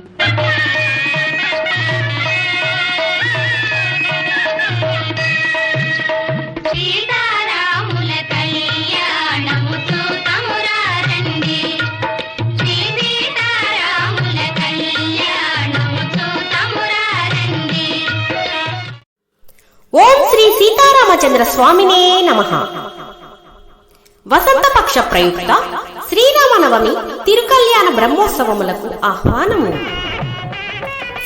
ఓం శ్రీ సీతారామచంద్ర స్వామినే నమః. వసంతపక్ష ప్రయుక్త శ్రీరామనవమి తిరుకల్యాణ బ్రహ్మోత్సవములకు ఆహ్వానము.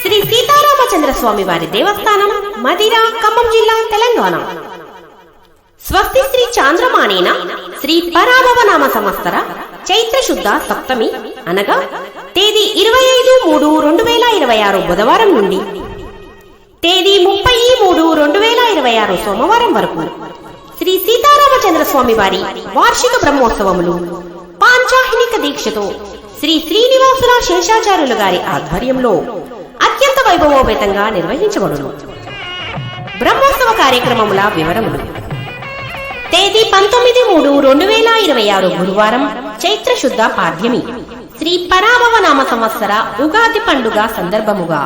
శ్రీ సీతారామచంద్ర స్వామి వారి దేవస్థానం, మదిర, ఖమ్మం జిల్లా, తెలంగాణ. స్వస్తి శ్రీ చాంద్రమానేన శ్రీ పరాభవ నామ సంవత్సర చైత్ర శుద్ధ సప్తమి అనగా తేదీ 25/3/2026 బుధవారం నుండి తేదీ 30/3/2026 సోమవారం వరకు శ్రీ సీతారామచంద్ర స్వామి వారి వార్షిక బ్రహ్మోత్సవములు పాంచాహినిక దీక్షతో శ్రీ శ్రీనివాసుల శేషాచార్యులు గారి ఆధ్వర్యంలో అత్యంత వైభవోపేతంగా నిర్వహించబడును. బ్రహ్మోత్సవ కార్యక్రమముల వివరములు: తేదీ 19/3/2026 గురువారం చైత్ర శుద్ధ పాడ్యమి శ్రీ పరాభవ నామ సంవత్సర ఉగాది పండుగ సందర్భముగా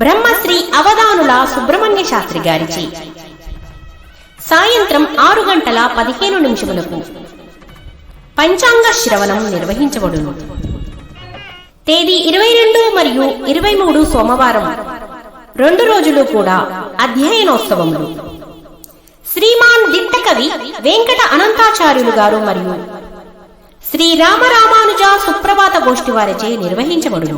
బ్రహ్మశ్రీ అవధానుల సుబ్రహ్మణ్య శాస్త్రి గారిచి సాయంత్రం 6:15 పంచాంగ శ్రవణం నిర్వహించబడును. తేదీ 22 మరియు 23 సోమవారం 2 రోజులు కూడా అధ్యయనోత్సవములు శ్రీమాన్ దిట్టకవి వెంకట అనంతాచార్యులు గారు మరియు శ్రీ రామరామానుజ సుప్రభాత గోష్ఠి వారిచే నిర్వహించబడును.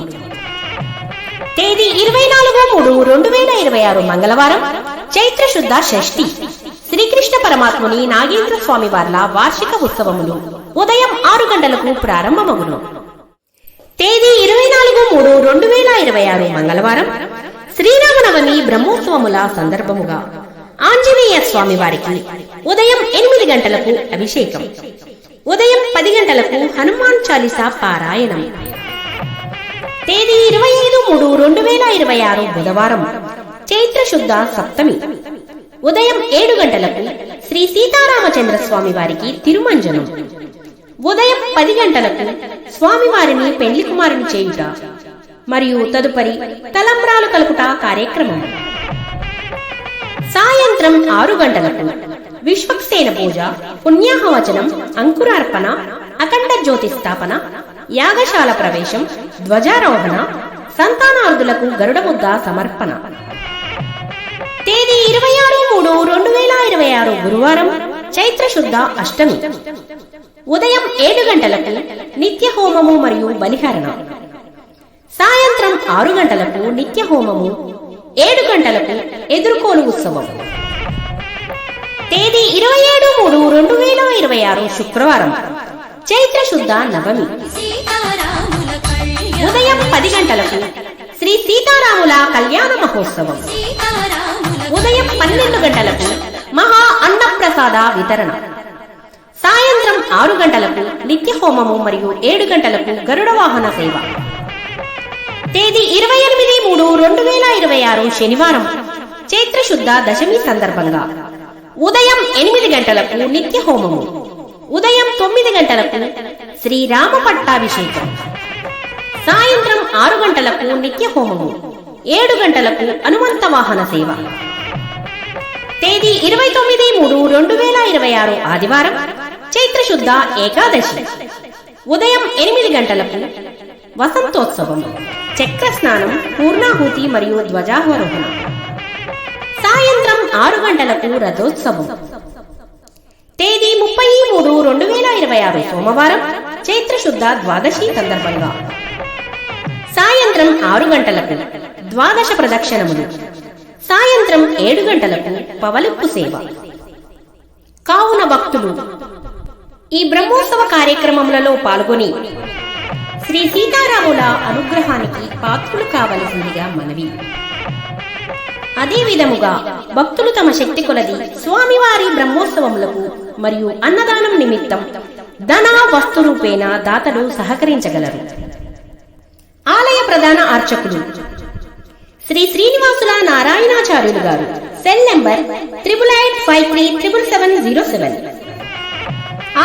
తేదీ 24/3/2026 మంగళవారం చైత్ర శుద్ధ షష్ఠి శ్రీకృష్ణ పరమాత్ముని నాగేంద్ర స్వామి వార్ల వార్షిక ఉత్సవములు ఉదయం 6 గంటలకు ప్రారంభమగును. తేదీ 24/3/2026 మంగళవారం శ్రీరామనవమి బ్రహ్మోత్సవముల సందర్భముగా ఆంజనేయ స్వామి వారికి ఉదయం 8 గంటలకు అభిషేకం, ఉదయం 10 గంటలకు హనుమాన్ చాలీసా పారాయణం. తేదీ 25/3/2026 బుధవారం చైత్ర శుద్ధ సప్తమి ఉదయం 7 గంటలకు శ్రీ సీతారామచంద్ర స్వామి వారికి తిరుమంజనం, ఉదయం 10 గంటలకు స్వామివారిని పెళ్లి కుమారుని చేయుట మరియు తదుపరి తలంబ్రాలు కలుపుట కార్యక్రమం. సాయంత్రం 6 గంటలకు విశ్వక్సేన పూజ, పుణ్యాహవచనం, అంకురార్పణ, అఖండ జ్యోతి స్థాపన, యాగశాల ప్రవేశం, ధ్వజారోహణ, సంతానార్థులకు గరుడ ముద్ద సమర్పణ. తేదీ 26/3/2026 గురువారం చైత్ర శుద్ధ అష్టమి ఉదయం 7 గంటలకు నిత్య హోమము మరియు బలిహరణ. సాయంత్రం 6 గంటలకు నిత్య హోమము, 7 గంటలకు ఎదుర్కోలు ఉత్సవం. తేదీ 27/3/2026 శుక్రవారం చైత్ర శుద్ధ నవమి ఉదయం 10 గంటలకు శ్రీ సీతారాముల కళ్యాణ మహోత్సవం, ఉదయం 12 గంటలకు మహా అన్నప్రసాద వితరణ. సాయంత్రం 6 గంటలకు నిత్య హోమము మరియు 7 గంటలకు గరుడ వాహన సేవ. తేదీ 28/3/2026 శనివారం చైత్ర శుద్ధ దశమి సందర్భంగా ఉదయం 8 గంటలకు నిత్య హోమము, ఉదయం 9 గంటలకు శ్రీరామ పట్టాభిషేకం. సాయంత్రం 6 గంటలకు నిత్య హోమము, 7 గంటలకు హనుమంత వాహన సేవ. తేదీ 29/3/2026 ఆదివారం చైత్ర శుద్ధ ఏకాదశి ఉదయం 8 గంటలకు వసంతోత్సవం, చక్ర స్నానం, పూర్ణాహుతి మరియు ధ్వజారోహణ. సాయంత్రం 6 గంటలకు రథోత్సవం. తేదీ 30/3/2026 సోమవారం చైత్ర శుద్ధ ద్వాదశి సందర్భంగా సాయంత్రం 6 గంటలకు ద్వాదశ ప్రదక్షిణములు, సాయంత్రం 7 గంటలకు పవలింపు సేవ. కావున భక్తులు ఈ బ్రహ్మోత్సవ కార్యక్రమములలో పాల్గొని శ్రీ సీతారాముల అనుగ్రహానికి పాత్రులు కావలసిందిగా మనవి. అదే విధముగా భక్తులు తమ శక్తి కొలది స్వామివారి బ్రహ్మోత్సవములకు మరియు అన్నదానం నిమిత్తం ధన వస్తు రూపేణ దాతలు సహకరించగలరు. ఆలయ ప్రధాన అర్చకులు శ్రీ శ్రీనివాసుల నారాయణాచార్యులు గారు. Cell number 8885377707.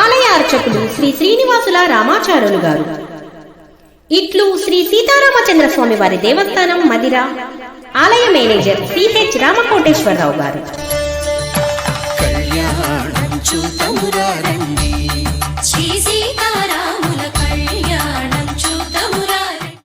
ఆలయ అర్చకులు శ్రీ శ్రీనివాసుల రామాచార్యులు గారు. ఇట్లు శ్రీ సీతారామచంద్ర స్వామి వారి దేవస్థానం మదిర ఆలయ మేనేజర్ సిహెచ్ రామకోటేశ్వరరావు గారు.